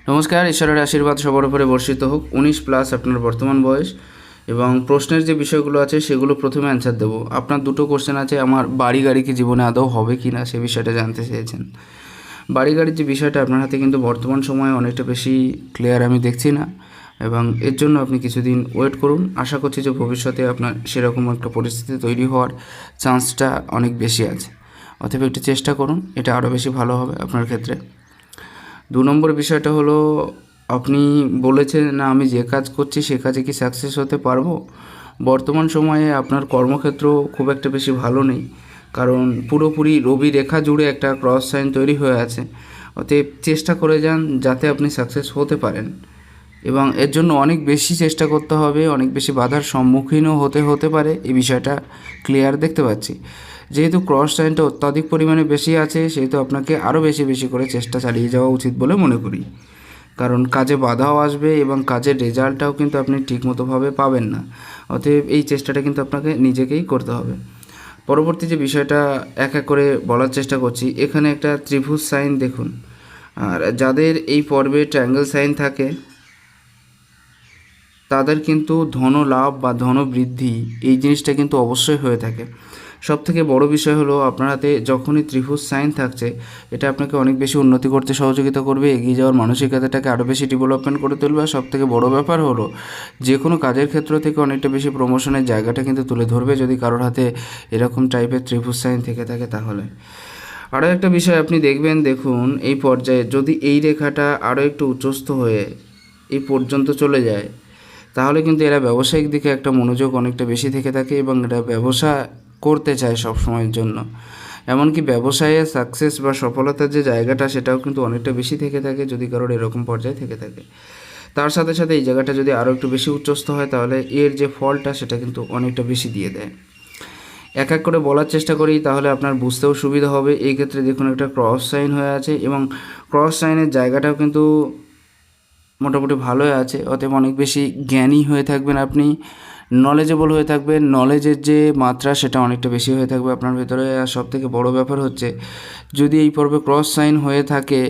নমস্কার, ঈশ্বরের আশীর্বাদ সবার উপরে বর্ষিত হোক। 19+ আপনার বর্তমান বয়স এবং প্রশ্নের যে বিষয়গুলো আছে সেগুলো প্রথমে অ্যান্সার দেবো। আপনার দুটো কোশ্চেন আছে, আমার বাড়ি গাড়ি কি জীবনে আদৌ হবে কি না সে বিষয়টা জানতে চেয়েছেন। বাড়ি গাড়ির যে বিষয়টা আপনার হাতে কিন্তু বর্তমান সময়ে অনেকটা বেশি ক্লিয়ার আমি দেখছি না, এবং এর জন্য আপনি কিছুদিন ওয়েট করুন। আশা করছি যে ভবিষ্যতে আপনার সেরকম একটা পরিস্থিতি তৈরি হওয়ার চান্সটা অনেক বেশি আছে। অতএব একটু চেষ্টা করুন, এটা আরও বেশি ভালো হবে আপনার ক্ষেত্রে। 2 নম্বর বিষয়টা হলো, আপনি বলেছেন না আমি যে কাজ করছি সে কাজে কি সাকসেস হতে পারবো। বর্তমান সময়ে আপনার কর্মক্ষেত্র খুব একটা বেশি ভালো নেই, কারণ পুরোপুরি রবি রেখা জুড়ে একটা ক্রস সাইন তৈরি হয়ে আছে। অতএব চেষ্টা করে যান যাতে আপনি সাকসেস হতে পারেন, এবং এর জন্য অনেক বেশি চেষ্টা করতে হবে, অনেক বেশি বাধার সম্মুখীনও হতে পারে। এই বিষয়টা ক্লিয়ার দেখতে পাচ্ছি। যেহেতু ক্রস সাইনটা অত্যাধিক পরিমাণে বেশি আছে, সেহেতু আপনাকে আরও বেশি করে চেষ্টা চালিয়ে যাওয়া উচিত বলে মনে করি, কারণ কাজে বাধাও আসবে এবং কাজের রেজাল্টটাও কিন্তু আপনি ঠিকমতোভাবে পাবেন না। অতএব এই চেষ্টাটা কিন্তু আপনাকে নিজেকেই করতে হবে। পরবর্তী যে বিষয়টা এক এক করে বলার চেষ্টা করছি, এখানে একটা ত্রিভুজ সাইন দেখুন, আর যাদের এই পর্বে ট্রায়াঙ্গেল সাইন থাকে তাদের কিন্তু ধন লাভ বা ধন বৃদ্ধি এই জিনিসটা কিন্তু অবশ্যই হয়ে থাকে। সবথেকে বড় বিষয় হলো, আপনার হাতে যখনই ত্রিভুজ সাইন থাকছে, এটা আপনাকে অনেক বেশি উন্নতি করতে সহযোগিতা করবে, এগিয়ে যাওয়ার মানসিকতাটাকে আরও বেশি ডেভেলপমেন্ট করে তুলবে। আর সবথেকে বড় ব্যাপার হলো, যে কোনো কাজের ক্ষেত্র থেকে অনেকটা বেশি প্রমোশনের জায়গাটা কিন্তু তুলে ধরবে যদি কারোর হাতে এরকম টাইপের ত্রিভুজ সাইন থেকে থাকে। তাহলে আরও একটা বিষয় আপনি দেখুন এই পর্যায়ে যদি এই রেখাটা আরও একটু উচ্চস্থ হয়ে এই পর্যন্ত চলে যায়, তাহলে কিন্তু এরা ব্যবসায়িক দিকে একটা মনোযোগ অনেকটা বেশি থেকে থাকে এবং এরা ব্যবসা করতে চায় সব সময়ের জন্য। এমনকি ব্যবসায়ে সাকসেস বা সফলতার যে জায়গাটা সেটাও কিন্তু অনেকটা বেশি থেকে থাকে যদি কারোর এরকম পর্যায়ে থেকে থাকে। তার সাথে সাথে এই জায়গাটা যদি আরও একটু বেশি উচ্চস্থ হয়, তাহলে এর যে ফলটা সেটা কিন্তু অনেকটা বেশি দিয়ে দেয়। এক এক করে বলার চেষ্টা করি, তাহলে আপনার বুঝতেও সুবিধা হবে। এই ক্ষেত্রে দেখুন একটা ক্রস সাইন হয়ে আছে, এবং ক্রস সাইনের জায়গাটাও কিন্তু মোটামুটি ভালোই আছে। অতএব অনেক বেশি জ্ঞানী হয়ে থাকবেন আপনি, নলেজেবল হয়ে থাকবেন, নলেজের যে মাত্রা সেটা অনেকটা বেশি হয়ে থাকবে আপনার ভেতরে। আর সবথেকে বড় ব্যাপার হচ্ছে, যদি এই পর্বে ক্রস সাইন হয়ে থাকে,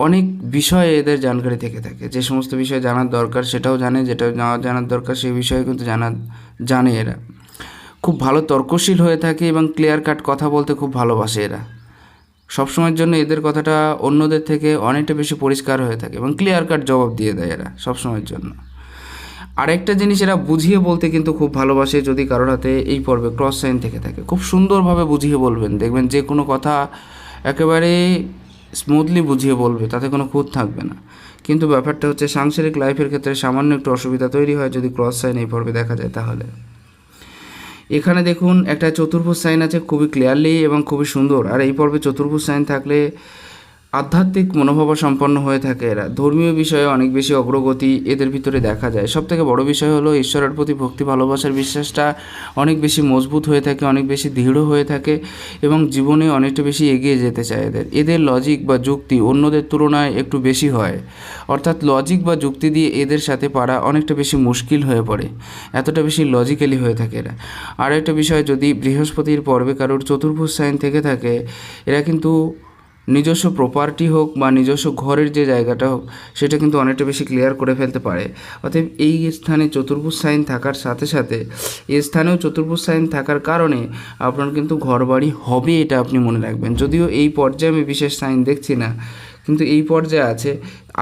অনেক বিষয়ে এদের জানকারি থেকে থাকে। যে সমস্ত বিষয় জানার দরকার সেটাও জানে, যেটা জানার দরকার সেই বিষয়ে কিন্তু জানে এরা। খুব ভালো তর্কশীল হয়ে থাকে এবং ক্লিয়ার কাট কথা বলতে খুব ভালোবাসে এরা। সবসময়ের জন্য এদের কথাটা অন্যদের থেকে অনেকটা বেশি পরিষ্কার হয়ে থাকে এবং ক্লিয়ার কাট জবাব দিয়ে দেয় এরা সবসময়ের জন্য। আরেকটা জিনিস, এরা বুঝিয়ে বলতে কিন্তু খুব ভালোবাসে। যদি কারোর হাতে এই পর্বে ক্রস সাইন থেকে থাকে, খুব সুন্দরভাবে বুঝিয়ে বলবেন, দেখবেন যে কোনো কথা একেবারে স্মুথলি বুঝিয়ে বলবে, তাতে কোনো খুঁত থাকবে না। কিন্তু ব্যাপারটা হচ্ছে, সাংসারিক লাইফের ক্ষেত্রে সামান্য একটু অসুবিধা তৈরি হয় যদি ক্রস সাইন এই পর্বে দেখা যায়। তাহলে এখানে দেখুন একটা চতুর্ভুজ সাইন আছে খুবই ক্লিয়ারলি এবং খুবই সুন্দর। আর এই পর্বে চতুর্ভুজ সাইন থাকলে আধ্যাত্মিক মনোভাব সম্পন্ন হয়ে থাকে এরা। ধর্মীয় বিষয়ে অনেক বেশি অগ্রগতি এদের ভিতরে দেখা যায়। সবথেকে বড় বিষয় হলো, ঈশ্বরের প্রতি ভক্তি ভালোবাসার বিশ্বাসটা অনেক বেশি মজবুত হয়ে থাকে, অনেক বেশি দৃঢ় হয়ে থাকে, এবং জীবনে অনেকটা বেশি এগিয়ে যেতে চায় এদের লজিক বা যুক্তি অন্যদের তুলনায় একটু বেশি হয়। অর্থাৎ লজিক বা যুক্তি দিয়ে এদের সাথে পারা অনেকটা বেশি মুশকিল হয়ে পড়ে, এতটা বেশি লজিক্যালি হয়ে থাকে এরা। আর একটা বিষয়, যদি বৃহস্পতির পর্বে কারোর চতুর্ভুজ সাইন থেকে থাকে, এরা কিন্তু নিজস্ব প্রপার্টি হোক বা নিজস্ব ঘরের যে জায়গাটা হোক, সেটা কিন্তু অনেকটা বেশি ক্লিয়ার করে ফেলতে পারে। অতএব এই স্থানে চতুর্ভুজ সাইন থাকার সাথে সাথে এই স্থানেও চতুর্ভুজ সাইন থাকার কারণে আপনার কিন্তু ঘরবাড়ি হবে, এটা আপনি মনে রাখবেন। যদিও এই পর্যায়ে আমি বিশেষ সাইন দেখছি না, কিন্তু এই পর্যায়ে আছে।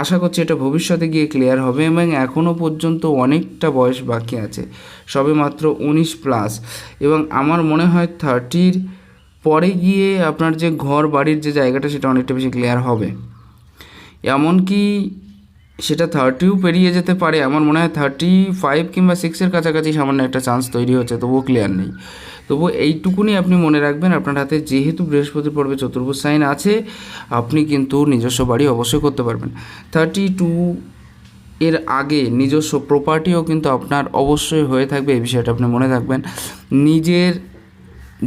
আশা করছি এটা ভবিষ্যতে গিয়ে ক্লিয়ার হবে, এবং এখনও পর্যন্ত অনেকটা বয়স বাকি আছে, সবে মাত্র 19+। এবং আমার মনে হয় 30-র পরে গিয়ে আপনার যে ঘর বাড়ির যে জায়গাটা সেটা অনেকটা বেশি ক্লিয়ার হবে। এমনকি সেটা 30ও পেরিয়ে যেতে পারে। আমার মনে হয় 35 কিংবা 6-এর কাছাকাছি সামান্য একটা চান্স তৈরি হচ্ছে, তবুও ক্লিয়ার নেই। তবুও এইটুকুনি আপনি মনে রাখবেন, আপনার হাতে যেহেতু বৃহস্পতির পর্বে চতুর্ভুজ সাইন আছে, আপনি কিন্তু নিজস্ব বাড়ি অবশ্যই করতে পারবেন। 32 এর আগে নিজস্ব প্রপার্টিও কিন্তু আপনার অবশ্যই হয়ে থাকবে, এই বিষয়টা আপনি মনে রাখবেন। নিজের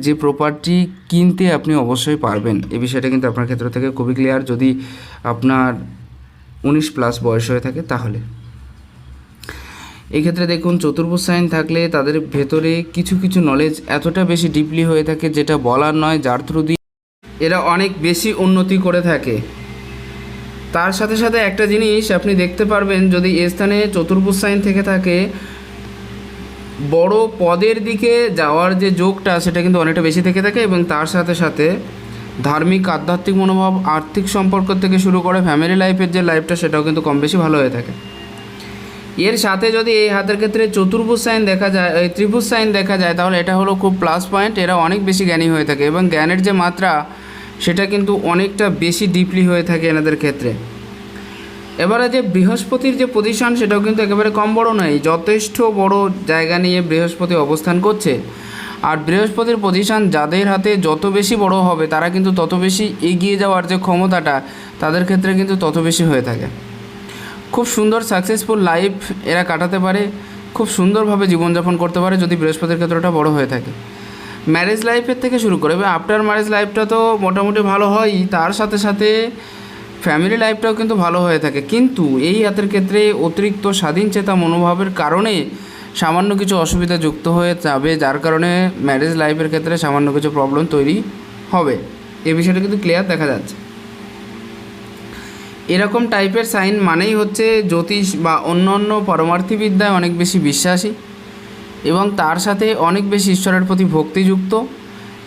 যে প্রপার্টি কিনতে আপনি অবশ্যই পারবেন, এই বিষয়টা কিন্তু আপনার ক্ষেত্র থেকে খুবই ক্লিয়ার, যদি আপনার 19+ বয়স হয়ে থাকে। তাহলে এই ক্ষেত্রে দেখুন, চতুর্ভুজ সাইন থাকলে তাদের ভেতরে কিছু কিছু নলেজ এতটা বেশি ডিপলি হয়ে থাকে যেটা বলার নয়, যার থ্রু দিয়ে এরা অনেক বেশি উন্নতি করে থাকে। তার সাথে সাথে একটা জিনিস আপনি দেখতে পারবেন, যদি এ স্থানে চতুর্ভুজ সাইন থেকে থাকে, বড় পদের দিকে যাওয়ার যে যোগটা সেটা কিন্তু অনেকটা বেশি থেকে থাকে, এবং তার সাথে সাথে ধার্মিক আধ্যাত্মিক মনোভাব, আর্থিক সম্পর্ক থেকে শুরু করে ফ্যামিলি লাইফের যে লাইফটা সেটাও কিন্তু কম বেশি ভালো হয়ে থাকে। এর সাথে যদি এই হাতের ক্ষেত্রে চতুর্ভুজ সাইন দেখা যায়, এই ত্রিভুজ সাইন দেখা যায়, তাহলে এটা হলো খুব প্লাস পয়েন্ট। এরা অনেক বেশি জ্ঞানী হয়ে থাকে এবং জ্ঞানের যে মাত্রা সেটা কিন্তু অনেকটা বেশি ডিপলি হয়ে থাকে এনাদের ক্ষেত্রে। এবারে যে বৃহস্পতির যে পজিশন সেটাও কিন্তু একেবারে কম বড় নয়, যথেষ্ট বড় জায়গা নিয়ে বৃহস্পতি অবস্থান করছে। আর বৃহস্পতির পজিশন যাদের হাতে যত বেশি বড় হবে তারা কিন্তু তত বেশি এগিয়ে যাওয়ার যে ক্ষমতাটা তাদের ক্ষেত্রে কিন্তু তত বেশি হয়ে থাকে। খুব সুন্দর সাকসেসফুল লাইফ এরা কাটাতে পারে, খুব সুন্দরভাবে জীবনযাপন করতে পারে যদি বৃহস্পতির ক্ষেত্রটা বড় হয়ে থাকে। ম্যারেজ লাইফের থেকে শুরু করে আফটার ম্যারেজ লাইফটা তো মোটামুটি ভালো হয়ই, তার সাথে সাথে ফ্যামিলি লাইফটাও কিন্তু ভালো হয়ে থাকে। কিন্তু এই হাতের ক্ষেত্রে অতিরিক্ত স্বাধীন চেতা মনোভাবের কারণে সামান্য কিছু অসুবিধা যুক্ত হয়ে যাবে, যার কারণে ম্যারেজ লাইফের ক্ষেত্রে সামান্য কিছু প্রবলেম তৈরি হবে। এই বিষয়টা কিন্তু ক্লিয়ার দেখা যাচ্ছে। এরকম টাইপের সাইন মানেই হচ্ছে জ্যোতিষ বা অন্যান্য পরমার্থী বিদ্যায় অনেক বেশি বিশ্বাসী এবং তার সাথে অনেক বেশি ঈশ্বরের প্রতি ভক্তিযুক্ত।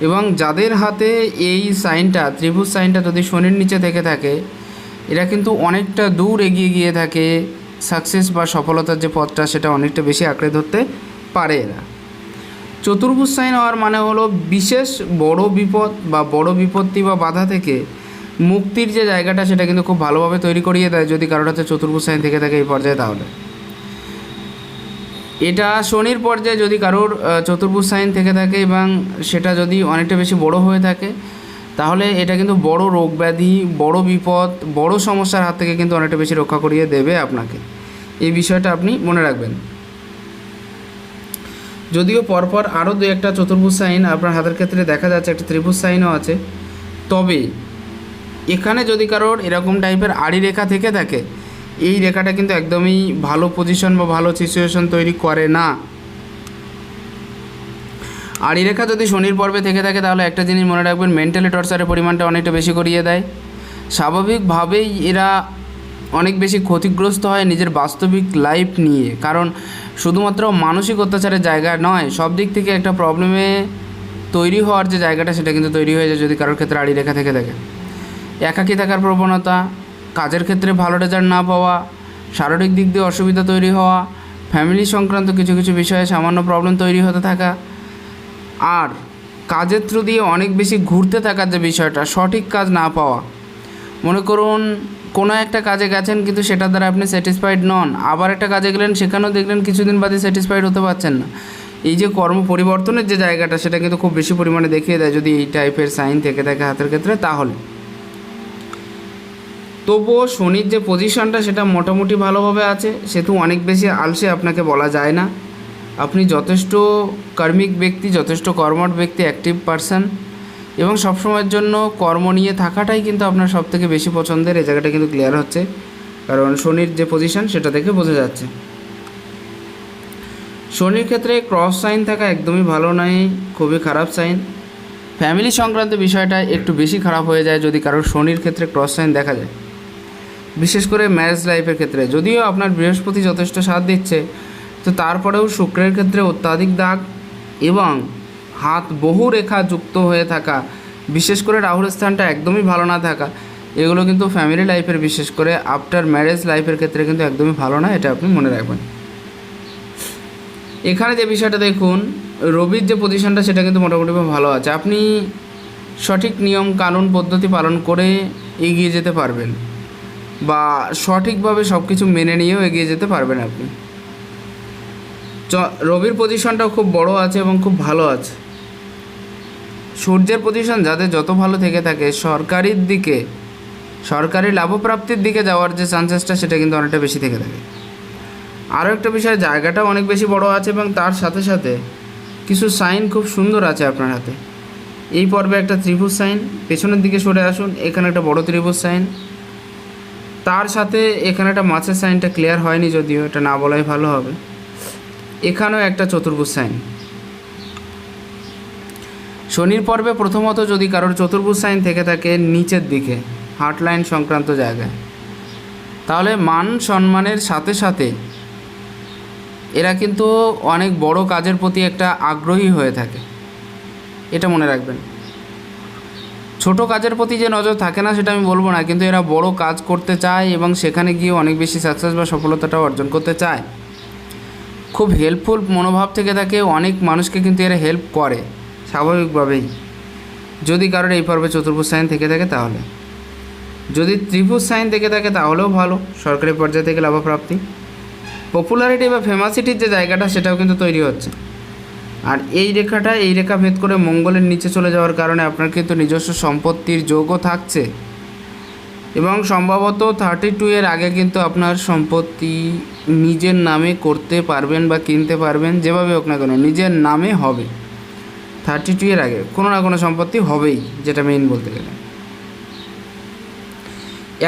এবং যাদের হাতে এই সাইনটা, ত্রিভুজ সাইনটা যদি শনির নিচে থেকে থাকে, এরা কিন্তু অনেকটা দূর এগিয়ে গিয়ে থাকে, সাকসেস বা সফলতার যে পথটা সেটা অনেকটা বেশি আঁকড়ে ধরতে পারে এরা। চতুর্ভুজ সাইন হওয়ার মানে হলো বিশেষ বড় বিপদ বা বড় বিপত্তি বা বাধা থেকে মুক্তির যে জায়গাটা সেটা কিন্তু খুব ভালোভাবে তৈরি করিয়ে দেয় যদি কারোর হাতে চতুর্ভুজ সাইন থেকে থাকে এই পর্যায়ে। তাহলে এটা শনির পর্যায়ে যদি কারোর চতুর্ভুজ সাইন থেকে থাকে এবং সেটা যদি অনেকটা বেশি বড় হয়ে থাকে, তাহলে এটা কিন্তু বড় রোগ ব্যাধি, বড় বিপদ, বড় সমস্যার হাত থেকে কিন্তু অনেকটা বেশি রক্ষা করিয়ে দেবে আপনাকে। এই বিষয়টা আপনি মনে রাখবেন। যদিও পরপর আরও দু একটা চতুর্ভুজ সাইন আপনার হাতের ক্ষেত্রে দেখা যাচ্ছে, একটা ত্রিভুজ সাইনও আছে, তবে এখানে যদি কারোর এরকম টাইপের আড়ি রেখা থেকে থাকে, এই রেখাটা কিন্তু একদমই ভালো পজিশন বা ভালো সিচুয়েশন তৈরি করে না। আড়ি রেখা যদি শনির পর্বে থেকে থাকে তাহলে একটা জিনিস মনে রাখবেন, মেন্টালি টর্চারের পরিমাণটা অনেকটা বেশি করিয়ে দেয়। স্বাভাবিকভাবেই এরা অনেক বেশি ক্ষতিগ্রস্ত হয় নিজের বাস্তবিক লাইফ নিয়ে, কারণ শুধুমাত্র মানসিক অত্যাচারের জায়গা নয়, সব দিক থেকে একটা প্রবলেমে তৈরি হওয়ার যে জায়গাটা সেটা কিন্তু তৈরি হয়ে যায় যদি কারোর ক্ষেত্রে আড়ি রেখা থেকে থাকে। একাকী থাকার প্রবণতা, কাজের ক্ষেত্রে ভালো রেজাল্ট না পাওয়া, শারীরিক দিক দিয়ে অসুবিধা তৈরি হওয়া, ফ্যামিলি সংক্রান্ত কিছু কিছু বিষয়ে সামান্য প্রবলেম তৈরি হতে থাকা, আর কাজের থ্রু দিয়ে অনেক বেশি ঘুরতে থাকার যে বিষয়টা, সঠিক কাজ না পাওয়া। মনে করুন কোনো একটা কাজে গেছেন কিন্তু সেটার দ্বারা আপনি স্যাটিসফাইড নন, আবার একটা কাজে গেলেন সেখানেও দেখলেন কিছুদিন বাদে স্যাটিসফাইড হতে পারছেন না। এই যে কর্ম পরিবর্তনের যে জায়গাটা সেটা কিন্তু খুব বেশি পরিমাণে দেখিয়ে দেয় যদি এই টাইপের সাইন থেকে থাকে হাতের ক্ষেত্রে। তাহলে তবুও শনির যে পজিশনটা সেটা মোটামুটি ভালোভাবে আছে, সেহেতু অনেক বেশি আলসে আপনাকে বলা যায় না। আপনি যথেষ্ট কর্মিক ব্যক্তি, যথেষ্ট কর্মঠ ব্যক্তি, অ্যাক্টিভ পারসন, এবং সবসময়ের জন্য কর্ম নিয়ে থাকাটাই কিন্তু আপনার সবথেকে বেশি পছন্দের। এই জায়গাটা কিন্তু ক্লিয়ার হচ্ছে, কারণ শনির যে পজিশন সেটা থেকে বোঝা যাচ্ছে। শনির ক্ষেত্রে ক্রস সাইন থাকা একদমই ভালো নয়, খুবই খারাপ সাইন। ফ্যামিলি সংক্রান্ত বিষয়টা একটু বেশি খারাপ হয়ে যায় যদি কারোর শনির ক্ষেত্রে ক্রস সাইন দেখা যায়, বিশেষ করে ম্যারেজ লাইফের ক্ষেত্রে। যদিও আপনার বৃহস্পতি যথেষ্ট সাথ দিচ্ছে, তো তারপরেও শুক্রের ক্ষেত্রে অত্যাধিক দাগ এবং হাত বহু রেখা যুক্ত হয়ে থাকা, বিশেষ করে রাহুর স্থানটা একদমই ভালো না থাকা, এগুলো কিন্তু ফ্যামিলি লাইফের, বিশেষ করে আফটার ম্যারেজ লাইফের ক্ষেত্রে কিন্তু একদমই ভালো না, এটা আপনি মনে রাখবেন। এখানে যে বিষয়টা দেখুন, রবির যে পজিশনটা সেটা কিন্তু মোটামুটি ভালো আছে। আপনি সঠিক নিয়ম কানুন পদ্ধতি পালন করে এগিয়ে যেতে পারবেন বা সঠিকভাবে সব কিছু মেনে নিয়েও এগিয়ে যেতে পারবেন আপনি। রবির পজিশনটাও খুব বড় আছে এবং খুব ভালো আছে। সূর্যের পজিশন যাদের যত ভালো থেকে থাকে, সরকারির দিকে, সরকারি লাভপ্রাপ্তির দিকে যাওয়ার যে চান্সেসটা সেটা কিন্তু অনেকটা বেশি থেকে থাকে। আরও একটা বিষয়, জায়গাটাও অনেক বেশি বড় আছে এবং তার সাথে সাথে কিছু সাইন খুব সুন্দর আছে আপনার হাতে। এই পর্বে একটা ত্রিভুজ সাইন, পেছনের দিকে সরে আসুন, এখানে একটা বড় ত্রিভুজ সাইন, তার সাথে এখানে একটা মাছের সাইনটা ক্লিয়ার হয়নি, যদিও এটা না বলাই ভালো হবে। এখানেও একটা চতুর্ভুজ সাইন। শনির পর্বে প্রথমত যদি কারোর চতুর্ভুজ সাইন থেকে থাকে নিচের দিকে, হার্ট লাইন সংক্রান্ত জায়গায়, তাহলে মান সম্মানের সাথে সাথে এরা কিন্তু অনেক বড় কাজের প্রতি একটা আগ্রহী হয়ে থাকে, এটা মনে রাখবেন। ছোট কাজের প্রতি যে নজর থাকে না সেটা আমি বলবো না, কিন্তু এরা বড় কাজ করতে চায় এবং সেখানে গিয়ে অনেক বেশি সাকসেস বা সফলতাটা অর্জন করতে চায়। খুব হেল্পফুল মনোভাব থেকে থাকে, অনেক মানুষকে কিন্তু এরা হেল্প করে স্বাভাবিকভাবেই। যদি কারোর এই পর্বে চতুর্ভুজ সাইন থেকে থাকে তাহলে, যদি ত্রিভুজ সাইন থেকে থাকে তাহলেও ভালো, সরকারি পর্যায়ে থেকে লাভপ্রাপ্তি, পপুলারিটি বা ফেমাসিটির যে জায়গাটা সেটাও কিন্তু তৈরি হচ্ছে। আর এই রেখা ভেদ করে মঙ্গলের নিচে চলে যাওয়ার কারণে আপনার কিন্তু নিজস্ব সম্পত্তির যোগও থাকছে এবং সম্ভবত 32 এর আগে কিন্তু আপনার সম্পত্তি নিজের নামে করতে পারবেন বা কিনতে পারবেন, যেভাবে হোক না কেন নিজের নামে হবে। 32 এর আগে কোনো না কোনো সম্পত্তি হবেই, যেটা মেইন বলতে গেলে।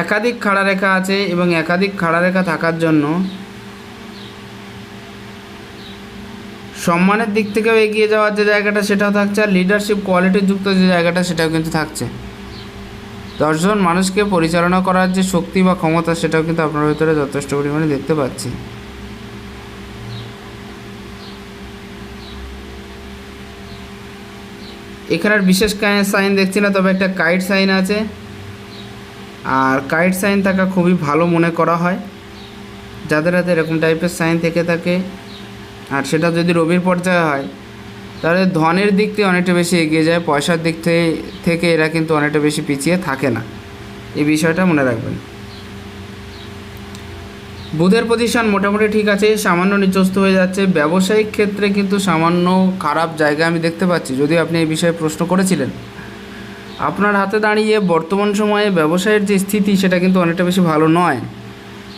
একাধিক খাড়া রেখা আছে এবং একাধিক খাড়া রেখা থাকার জন্য সম্মানের দিক থেকেও এগিয়ে যাওয়ার যে জায়গাটা সেটাও থাকছে, আর লিডারশিপ কোয়ালিটি যুক্ত যে জায়গাটা সেটাও কিন্তু থাকছে। 10 জন মানুষকে পরিচালনা করার যে শক্তি বা ক্ষমতা সেটাও কিন্তু আপনার ভিতরে যথেষ্ট পরিমাণে দেখতে পাচ্ছি। এখানে আর বিশেষ সাইন দেখছি না, তবে একটা কাইট সাইন আছে, আর কাইট সাইন থাকা খুবই ভালো মনে করা হয় যাদের হাতে এরকম টাইপের সাইন থেকে থাকে। আর সেটা যদি রবির পর্যায়ে হয় তাহলে ধনের দিক থেকে অনেকটা বেশি এগিয়ে যায়, পয়সার দিক থেকে এরা কিন্তু অনেকটা বেশি পিছিয়ে থাকে না, এই বিষয়টা মনে রাখবেন। বুধের পজিশন মোটামুটি ঠিক আছে, সামান্য নিচস্ত হয়ে যাচ্ছে। ব্যবসায়িক ক্ষেত্রে কিন্তু সামান্য খারাপ জায়গা আমি দেখতে পাচ্ছি, যদি আপনি এই বিষয়ে প্রশ্ন করেছিলেন। আপনার হাতে দাঁড়িয়ে বর্তমান সময়ে ব্যবসায়ের যে স্থিতি সেটা কিন্তু অনেকটা বেশি ভালো নয়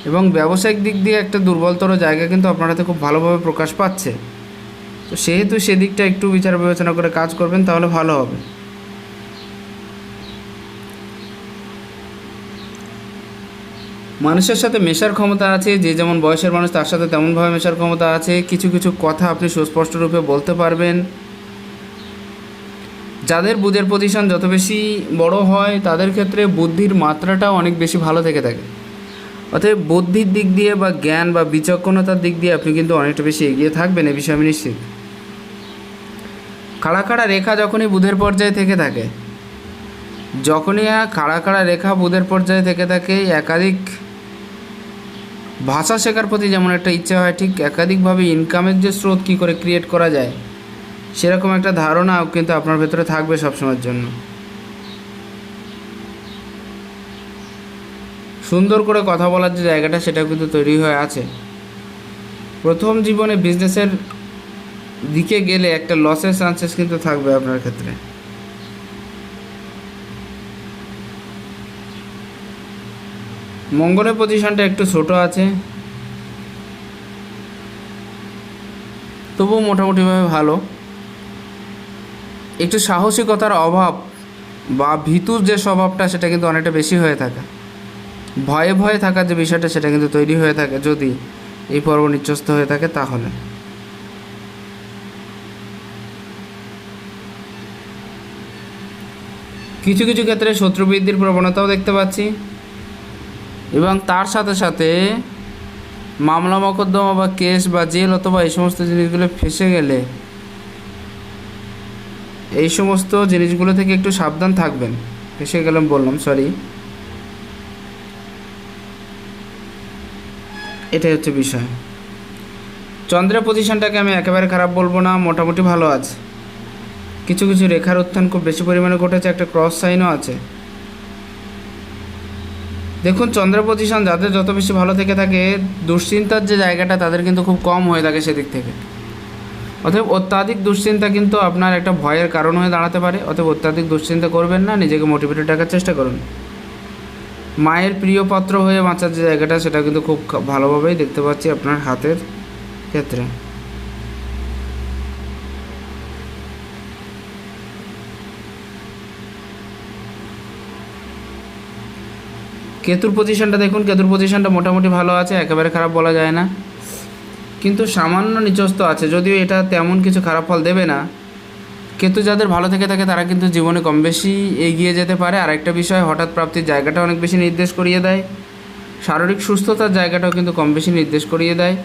এবং ব্যবসায়িক দিক দিয়ে একটা দুর্বলতর জায়গা কিন্তু আপনার হাতে খুব ভালোভাবে প্রকাশ পাচ্ছে। তো সেহেতু সেদিকটা একটু বিচার বিবেচনা করে কাজ করবেন, তাহলে ভালো হবে। মানুষের সাথে মেশার ক্ষমতা আছে, যে যেমন বয়সের মানুষ তার সাথে তেমনভাবে মেশার ক্ষমতা আছে। কিছু কিছু কথা আপনি সুস্পষ্ট রূপে বলতে পারবেন। যাদের বুধের পজিশন যত বেশি বড় হয় তাদের ক্ষেত্রে বুদ্ধির মাত্রাটা অনেক বেশি ভালো থেকে থাকে, অতএব বুদ্ধির দিক দিয়ে বা জ্ঞান বা বিচক্ষণতার দিক দিয়ে আপনি কিন্তু অনেকটা বেশি এগিয়ে থাকবেন, এ বিষয়ে আমি নিশ্চিত। খাড়া খাড়া রেখা যখনই বুধের পর্যায়ে থেকে থাকে, যখনই খাড়া খাড়া রেখা বুধের পর্যায়ে থেকে থাকে, একাধিক ভাষা শেখার প্রতি যেমন একটা ইচ্ছে হয়, ঠিক একাধিকভাবে ইনকামের যে স্রোত কী করে ক্রিয়েট করা যায় সেরকম একটা ধারণাও কিন্তু আপনার ভেতরে থাকবে সবসময়ের জন্য। সুন্দর করে কথা বলার যে জায়গাটা সেটাও কিন্তু তৈরি হয়ে আছে। প্রথম জীবনে বিজনেসের দিকে গেলে একটা লসের চান্সেস কিন্তু থাকবে আপনার ক্ষেত্রে। মঙ্গলের পজিশনটা একটু ছোট আছে, তবুও মোটামুটিভাবে ভালো। একটু সাহসিকতার অভাব বা ভীতুর যে স্বভাবটা সেটা কিন্তু অনেকটা বেশি হয়ে থাকে, ভয়ে ভয়ে থাকার যে বিষয়টা সেটা কিন্তু তৈরি হয়ে থাকে যদি এই পর্ব নিচস্ত হয়ে থাকে। তাহলে কিছু কিছু ক্ষেত্রে শত্রুবৃদ্ধির প্রবণতাও দেখতে পাচ্ছি এবং তার সাথে সাথে মামলা মকদ্দমা বা কেস বা জেল অথবা এই সমস্ত জিনিসগুলো ফেঁসে গেলে এই সমস্ত জিনিসগুলো থেকে একটু সাবধান থাকবেন। ফেঁসে গেলাম বললাম, সরি, এটাই হচ্ছে বিষয়। চন্দ্রের পজিশনটাকে আমি একেবারে খারাপ বলবো না, মোটামুটি ভালো আছে। কিছু কিছু রেখার উত্থান খুব বেশি পরিমাণে ঘটেছে, একটা ক্রস সাইনও আছে। দেখুন চন্দ্রের পজিশন যাদের যত বেশি ভালো থেকে থাকে, দুশ্চিন্তার যে জায়গাটা তাদের কিন্তু খুব কম হয়ে থাকে সেদিক থেকে। অতএব অত্যাধিক দুশ্চিন্তা কিন্তু আপনার একটা ভয়ের কারণ হয়ে দাঁড়াতে পারে, অতএব অত্যাধিক দুশ্চিন্তা করবেন না, নিজেকে মোটিভেটেড রাখার চেষ্টা করুন। মায়ের প্রিয় পাত্র হয়ে বাঁচার যে জায়গাটা সেটা কিন্তু খুব ভালোভাবেই দেখতে পাচ্ছি আপনার হাতের ক্ষেত্রে। কেতুর পজিশনটা দেখুন, কেতুর পজিশনটা মোটামুটি ভালো আছে, একেবারে খারাপ বলা যায় না, কিন্তু সামান্য নিচস্ত আছে, যদিও এটা তেমন কিছু খারাপ ফল দেবে না। কেতু যাদের ভালো থেকে থাকে তারা কিন্তু জীবনে কম বেশি এগিয়ে যেতে পারে। আর একটা বিষয়, হঠাৎ প্রাপ্তির জায়গাটা অনেক বেশি নির্দেশ করিয়ে দেয়। শারীরিক সুস্থতার জায়গাটাও কিন্তু কম বেশি নির্দেশ করিয়ে দেয়।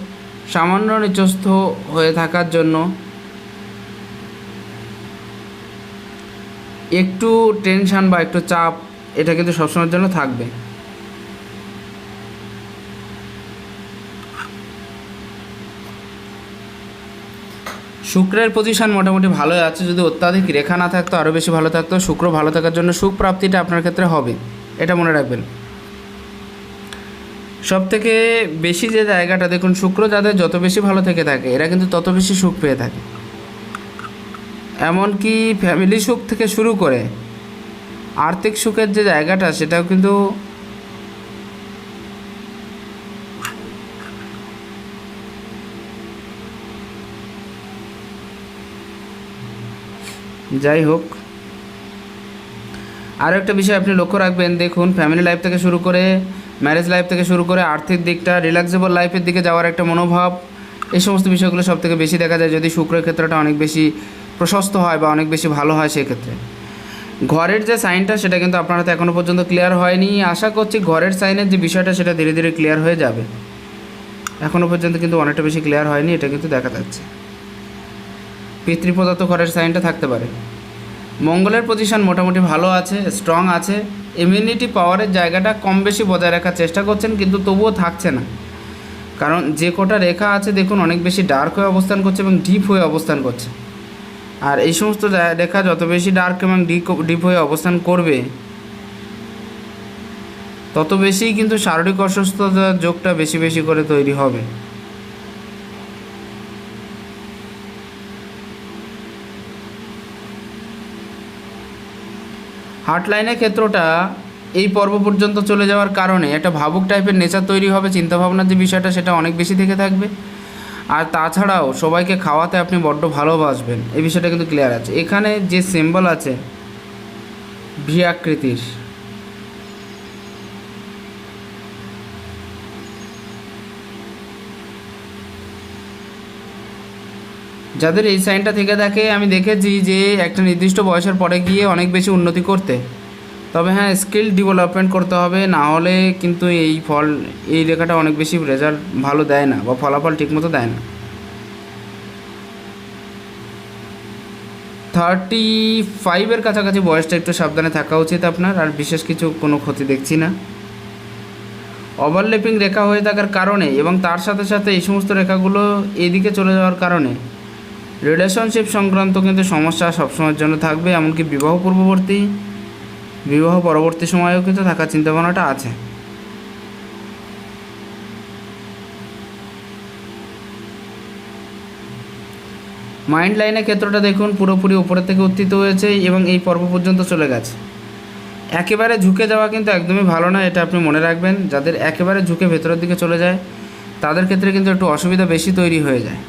সামান্য নিচস্থ হয়ে থাকার জন্য একটু টেনশান বা একটু চাপ এটা কিন্তু সবসময়ের জন্য থাকবে। শুক্রের পজিশন মোটামুটি ভালোই আছে, যদি অত্যাধিক রেখা না থাকতো আরও বেশি ভালো থাকতো। শুক্র ভালো থাকার জন্য সুখ প্রাপ্তিটা আপনার ক্ষেত্রে হবে, এটা মনে রাখবেন। সবথেকে বেশি যে জায়গাটা দেখুন, শুক্র যাদের যত বেশি ভালো থেকে থাকে এরা কিন্তু তত বেশি সুখ পেয়ে থাকে। এমনকি ফ্যামিলি সুখ থেকে শুরু করে আর্থিক সুখের যে জায়গাটা সেটাও কিন্তু যাই হোক। আরও একটা বিষয় আপনি লক্ষ্য রাখবেন, দেখুন ফ্যামিলি লাইফ থেকে শুরু করে ম্যারেজ লাইফ থেকে শুরু করে আর্থিক দিকটা, রিল্যাক্সেবল লাইফের দিকে যাওয়ার একটা মনোভাব, এই সমস্ত বিষয়গুলো সব থেকে বেশি দেখা যায় যদি শুক্রের ক্ষেত্রটা অনেক বেশি প্রশস্ত হয় বা অনেক বেশি ভালো হয়। সেক্ষেত্রে ঘরের যে সাইনটা সেটা কিন্তু আপনার হাতে এখনও পর্যন্ত ক্লিয়ার হয়নি। আশা করছি ঘরের সাইনের যে বিষয়টা সেটা ধীরে ধীরে ক্লিয়ার হয়ে যাবে। এখনও পর্যন্ত কিন্তু অনেকটা বেশি ক্লিয়ার হয়নি, এটা কিন্তু দেখা যাচ্ছে। পিতৃপ্রদত্ত ঘরের সাইনটা থাকতে পারে। মঙ্গলের পজিশন মোটামুটি ভালো আছে, স্ট্রং আছে। ইমিউনিটি পাওয়ারের জায়গাটা কম বেশি বজায় রাখার চেষ্টা করছেন, কিন্তু তবুও থাকছে না। কারণ যে কটা রেখা আছে দেখুন অনেক বেশি ডার্ক হয়ে অবস্থান করছে এবং ডিপ হয়ে অবস্থান করছে। আর এই সমস্ত রেখা যত বেশি ডার্ক এবং ডিপ হয়ে অবস্থান করবে তত বেশি কিন্তু শারীরিক অসুস্থতার যোগটা বেশি বেশি করে তৈরি হবে। হার্ট লাইনের ক্ষেত্রটা এই পর্ব পর্যন্ত চলে যাওয়ার কারণে একটা ভাবুক টাইপের নেচার তৈরি হবে, চিন্তাভাবনার যে বিষয়টা সেটা অনেক বেশি থেকে থাকবে। আর তাছাড়াও সবাইকে খাওয়াতে আপনি বড্ড ভালোবাসবেন, এই বিষয়টা কিন্তু ক্লিয়ার আছে। এখানে যে সিম্বল আছে ভি আকৃতির, যাদের এই সাইনটা থেকে থাকে আমি দেখেছি যে একটা নির্দিষ্ট বয়সের পরে গিয়ে অনেক বেশি উন্নতি করতে। তবে হ্যাঁ, স্কিল ডেভেলপমেন্ট করতে হবে, না হলে কিন্তু এই রেখাটা অনেক বেশি রেজাল্ট ভালো দেয় না বা ফলাফল ঠিকমতো দেয় না। 35-এর কাছাকাছি বয়সটা একটু সাবধানে থাকা উচিত আপনার, আর বিশেষ কিছু কোনো ক্ষতি দেখছি না। ওভারল্যাপিং রেখা হয়ে থাকার কারণে এবং তার সাথে সাথে এই সমস্ত রেখাগুলো এদিকে চলে যাওয়ার কারণে রিলেশনশিপ সংক্রান্ত কিন্তু সমস্যা সবসময়ের জন্য থাকবে। এমনকি বিবাহ পরবর্তী সময়েও কিন্তু থাকার চিন্তাভাবনাটা আছে। মাইন্ড লাইনের ক্ষেত্রটা দেখুন পুরোপুরি উপরের থেকে উত্থিত হয়েছে এবং এই পর্ব পর্যন্ত চলে গেছে। একেবারে ঝুঁকে যাওয়া কিন্তু একদমই ভালো না, এটা আপনি মনে রাখবেন। যাদের একেবারে ঝুঁকে ভেতরের দিকে চলে যায় তাদের ক্ষেত্রে কিন্তু একটু অসুবিধা বেশি তৈরি হয়ে যায়।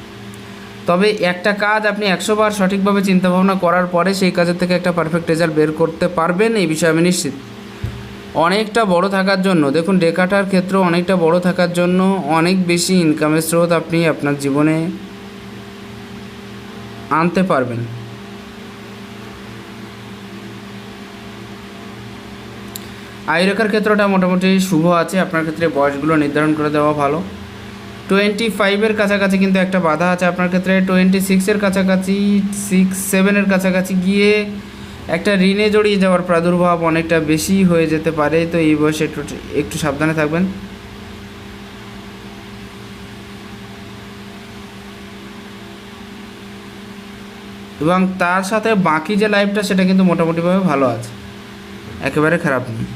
তবে একটা কাজ আপনি 100 বার সঠিকভাবে চিন্তাভাবনা করার পরে সেই কাজের থেকে একটা পারফেক্ট রেজাল্ট বের করতে পারবেন, এই বিষয়ে আমি নিশ্চিত। অনেকটা বড় থাকার জন্য দেখুন রেখাটার ক্ষেত্র অনেকটা বড় থাকার জন্য অনেক বেশি ইনকামের স্রোত আপনি আপনার জীবনে আনতে পারবেন। আয়ুরেখার ক্ষেত্রটা মোটামুটি শুভ আছে। আপনার ক্ষেত্রে বয়সগুলো নির্ধারণ করে দেওয়া ভালো। 25-এর কাছাকাছি কিন্তু একটা বাধা আছে আপনার ক্ষেত্রে। 26-এর কাছাকাছি, 6-7-এর কাছাকাছি গিয়ে একটা ঋণে জড়িয়ে যাওয়ার প্রাদুর্ভাব অনেকটা বেশি হয়ে যেতে পারে। তো এই বয়সে একটু সাবধানে থাকবেন। এবং তার সাথে বাকি যে লাইফটা সেটা কিন্তু মোটামুটিভাবে ভালো আছে, একেবারে খারাপ নেই।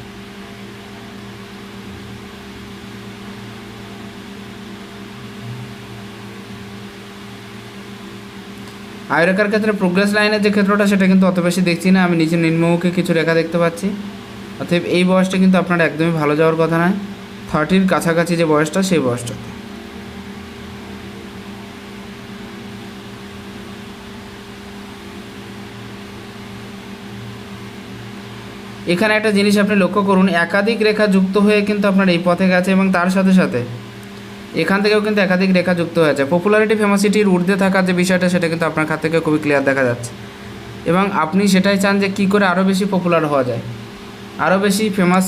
আয়ুরেখার ক্ষেত্রে প্রোগ্রেস লাইনের যে ক্ষেত্রটা সেটা কিন্তু অত বেশি দেখছি না, আমি নিচে নিম্নমুখী কিছু রেখা দেখতে পাচ্ছি। অতএব এই বয়সটা কিন্তু আপনার একদমই ভালো যাওয়ার কথা নয়। 30-র কাছাকাছি যে বয়সটা সেই বয়সটাতে এখানে একটা জিনিস আপনি লক্ষ্য করুন, একাধিক রেখা যুক্ত হয়ে কিন্তু আপনার এই পথে গেছে এবং তার সাথে সাথে এখান থেকেও কিন্তু একাধিক রেখা যুক্ত হয়েছে। পপুলারিটি ফেমাসিটির ঊর্ধ্বে থাকার যে বিষয়টা সেটা কিন্তু আপনার খাত থেকে খুবই ক্লিয়ার দেখা যাচ্ছে এবং আপনি সেটাই চান যে কী করে আরও বেশি পপুলার হওয়া যায়, আরও বেশি ফেমাস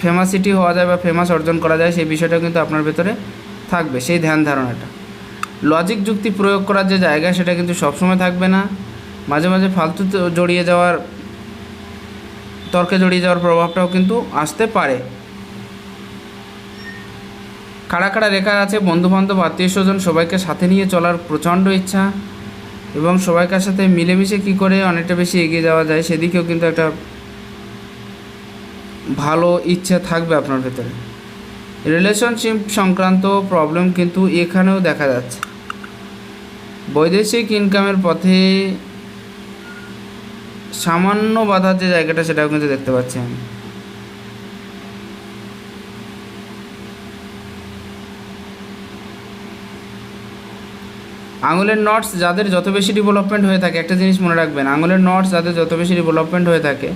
ফেমাসিটি হওয়া যায় বা ফেমাস অর্জন করা যায় সেই বিষয়টা কিন্তু আপনার ভেতরে থাকবে, সেই ধ্যান ধারণাটা। লজিক যুক্তি প্রয়োগ করার যে জায়গা সেটা কিন্তু সবসময় থাকবে না, মাঝে মাঝে ফালতু জড়িয়ে যাওয়ার, তর্কে জড়িয়ে যাওয়ার প্রভাবটাও কিন্তু আসতে পারে। খাড়া খাড়া রেখা আছে, বন্ধুবান্ধব আত্মীয় স্বজন সবাইকে সাথে নিয়ে চলার প্রচণ্ড ইচ্ছা এবং সবাইকার সাথে মিলেমিশে কী করে অনেকটা বেশি এগিয়ে যাওয়া যায় সেদিকেও কিন্তু একটা ভালো ইচ্ছা থাকবে আপনার ভেতরে। রিলেশনশিপ সংক্রান্ত প্রবলেম কিন্তু এখানেও দেখা যাচ্ছে। বৈদেশিক ইনকামের পথে সামান্য বাধার যে জায়গাটা সেটাও কিন্তু দেখতে পাচ্ছি আমি। আঙুলের নটস যাদের যত বেশি ডেভেলপমেন্ট হয়ে থাকে, একটা জিনিস মনে রাখবেন, আঙুলের নটস যাদের যত বেশি ডেভেলপমেন্ট হয়ে থাকে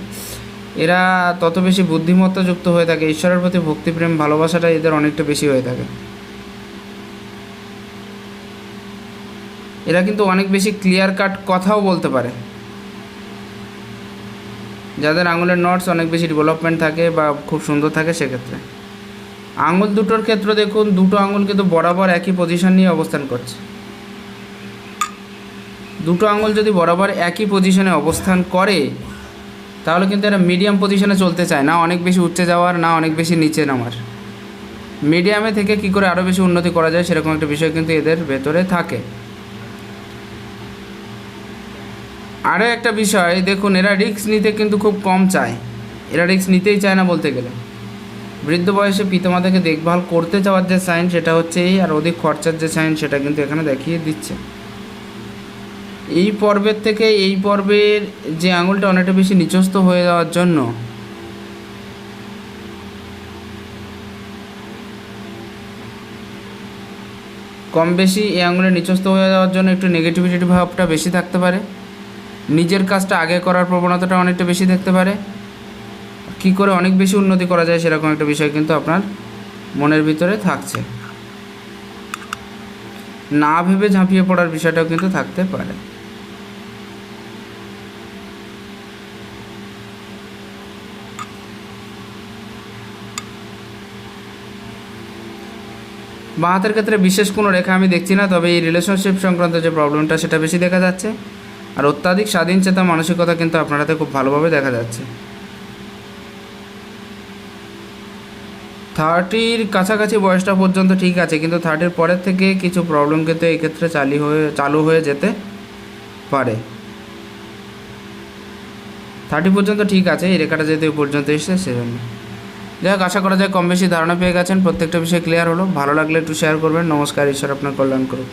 এরা তত বেশি বুদ্ধিমত্তাযুক্ত হয়ে থাকে, ঈশ্বরের প্রতি ভক্তিপ্রেম ভালোবাসাটা এদের অনেকটা বেশি হয়ে থাকে। এরা কিন্তু অনেক বেশি ক্লিয়ার কাট কথাও বলতে পারে। যাদের আঙুলের নটস অনেক বেশি ডেভেলপমেন্ট থাকে বা খুব সুন্দর থাকে সেক্ষেত্রে আঙুল দুটোর ক্ষেত্রে দেখুন, দুটো আঙুল কিন্তু বরাবর একই পজিশন নিয়ে অবস্থান করছে। দুটো আঙুল যদি বরাবর একই পজিশনে অবস্থান করে তাহলে কিন্তু এরা মিডিয়াম পজিশনে চলতে চায় না, অনেক বেশি উচ্চে যাওয়ার না অনেক বেশি নিচে নামার, মিডিয়ামে থেকে কি করে আরও বেশি উন্নতি করা যায় সেরকম একটা বিষয় কিন্তু এদের ভেতরে থাকে। আরও একটা বিষয় দেখুন, এরা রিস্ক নিতে কিন্তু খুব কম চায়, এরা রিস্ক নিতেই চায় না বলতে গেলে। বৃদ্ধ বয়সে পিতামাতাকে দেখভাল করতে চাওয়ার যে সাইন সেটা হচ্ছে এই, আর অধিক খরচার যে সাইন সেটা কিন্তু এখানে দেখিয়ে দিচ্ছে। এই পর্বের থেকে এই পর্বের যে আঙুলটা অনেকটা বেশি নিচস্থ হয়ে যাওয়ার জন্য কম বেশি এই আঙুলের নিচস্থ হয়ে যাওয়ার জন্য একটু নেগেটিভিটি ভাবটা বেশি থাকতে পারে, নিজের কাজটা আগে করার প্রবণতাটা অনেকটা বেশি থাকতে পারে, কি করে অনেক বেশি উন্নতি করা যায় সেরকম একটা বিষয় কিন্তু আপনার মনের ভিতরে থাকছে। না ভেবে ঝাঁপিয়ে পড়ার বিষয়টাও কিন্তু থাকতে পারে। বাঁ হাতের ক্ষেত্রে বিশেষ কোনো রেখা আমি দেখছি না, তবে এই রিলেশনশিপ সংক্রান্ত যে প্রবলেমটা সেটা বেশি দেখা যাচ্ছে, আর অত্যাধিক স্বাধীন চেতা মানসিকতা কিন্তু আপনারাতে খুব ভালোভাবে দেখা যাচ্ছে। 30-র কাছাকাছি বয়সটা পর্যন্ত ঠিক আছে, কিন্তু 30-র পরের থেকে কিছু প্রবলেম কিন্তু এই ক্ষেত্রে চালু হয়ে যেতে পারে। 30 পর্যন্ত ঠিক আছে, এই রেখাটা যেহেতু এই পর্যন্ত এসেছে সেজন্য। যাই হোক, আশা করা যায় কম বেশি ধারণা পেয়ে গেছেন, প্রত্যেকটা বিষয় ক্লিয়ার হলো। ভালো লাগলে একটু শেয়ার করবেন। নমস্কার, ঈশ্বর আপনার কল্যাণ করুন।